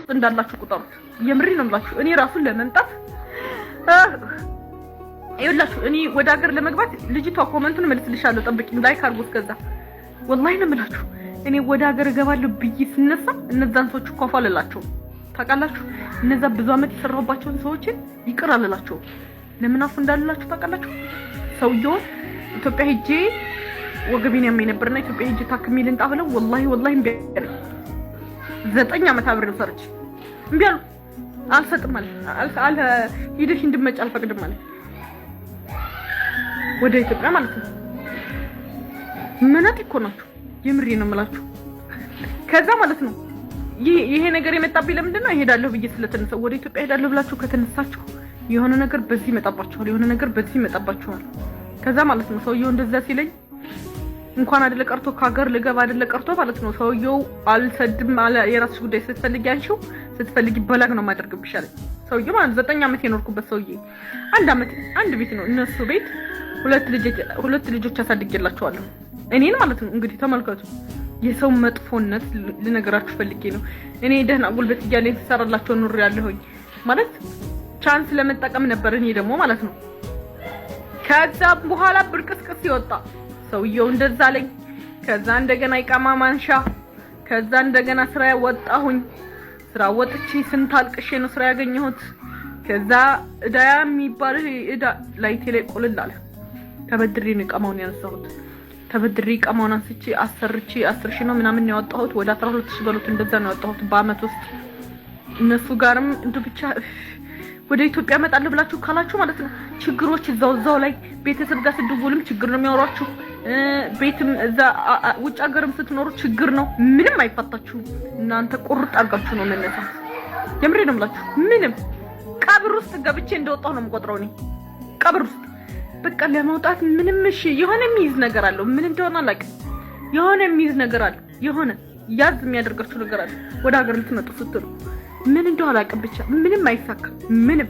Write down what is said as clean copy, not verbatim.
እንዳላችሁ ቁጠሩት። የምሬ ነው የምላችሁ። እኔ ራሱን ለመምጣት ይኸውላችሁ እኔ ወደ ሀገር ለመግባት ልጅቷ ኮመንቱን መልስልሻለሁ ጠብቂኝ ላይክ አድርጉ እስከዛ ወላሂ ነው የምላችሁ። እኔ ወደ ሀገር እገባለሁ ብዬ ስነሳ እነዛን ሰዎች እኮ አፋልላቸው ታውቃላችሁ። እነዛ ብዙ አመት የሰራሁባቸውን ሰዎች ይቅር አልላቸው። ለምን አፉ እንዳልላችሁ ታውቃላችሁ። ሰውየው ኢትዮጵያ ሄጄ ወገቤን ያመኝ ነበርና ኢትዮጵያ ሄጄ ታክሜ ልንጣ ብለው ወላሂ እምቢ አለኝ። 9 አመት አብሬው ሰርቼ እምቢ አሉ። አልሰጥም አለ ሂደሽ እንድመጭ አልፈቅድም አለ ወደ ኢትዮጵያ ማለት ነው። ምናት እኮ ናችሁ የምሬ ነው የምላችሁ። ከዛ ማለት ነው ይሄ ነገር የመጣብኝ ለምንድን ነው እሄዳለሁ ብዬ ስለተነሳው ወደ ኢትዮጵያ እሄዳለሁ ብላችሁ ከተነሳችሁ የሆነ ነገር በዚህ ይመጣባችኋል፣ የሆነ ነገር በዚህ ይመጣባችኋል። ከዛ ማለት ነው ሰውየው እንደዛ ሲለኝ እንኳን አይደለ ቀርቶ ከሀገር ልገባ አይደለ ቀርቶ ማለት ነው ሰውየው አልሰድም አለ። የራስሽ ጉዳይ ስትፈልጊ አንቺው ስትፈልጊ በላግ ነው ማድረግብሽ አለኝ። ሰውየው ማለት 9 አመት የኖርኩበት ሰውዬ አንድ ቤት ነው እነሱ ቤት ሁለት ልጆች አሳድጌላቸዋለሁ እኔን ማለት ነው። እንግዲህ ተመልከቱ የሰው መጥፎነት ልነግራችሁ ፈልጌ ነው። እኔ ደህና ጉልበት እያለኝ ተሰራላቸው ኑር ያለሁኝ ማለት ቻንስ ለመጠቀም ነበር እኔ ደግሞ ማለት ነው። ከዛ በኋላ ብርቅስቅስ ይወጣ ሰውየው እንደዛ አለኝ። ከዛ እንደገና ይቃማ ማንሻ ከዛ እንደገና ስራ ወጣሁኝ። ስራ ወጥቼ ስንት አልቅሼ ነው ስራ ያገኘሁት። ከዛ እዳያ የሚባል እዳ ላይቴ ላይ ቆልል አለ። ተበድሬ ነው ይቃማውን ያነሳሁት። ተበድሬ ይቃማውን አንስቼ አሰርቼ 10,000 ነው ምናምን ያወጣሁት። ወደ 12,000 በሉት እንደዛ ነው ያወጣሁት በአመት ውስጥ። እነሱ ጋርም እንዱ ብቻ ወደ ኢትዮጵያ መጣለሁ ብላችሁ ካላችሁ ማለት ነው ችግሮች እዛው ላይ ቤተሰብ ጋር ስትደውሉም ችግር ነው የሚያወራችሁ። ቤትም እዛ ውጭ ሀገርም ስትኖሩ ችግር ነው። ምንም አይፈታችሁም። እናንተ ቁርጥ አርጋችሁ ነው መነሳት። የምሬ ነው የምላችሁ። ምንም ቀብር ውስጥ ገብቼ እንደወጣሁ ነው የምቆጥረው እኔ ቀብር ውስጥ በቃ ለመውጣት ምንም እሺ የሆነ የሚይዝ ነገር አለው። ምን እንደሆነ አላውቅም። የሆነ የሚይዝ ነገር አለ። የሆነ ያዝ የሚያደርጋችሁ ነገር አለ። ወደ ሀገር ልትመጡ ስትሉ ምን እንደሆነ አላውቅም። ብቻ ምንም አይሳካ ምንም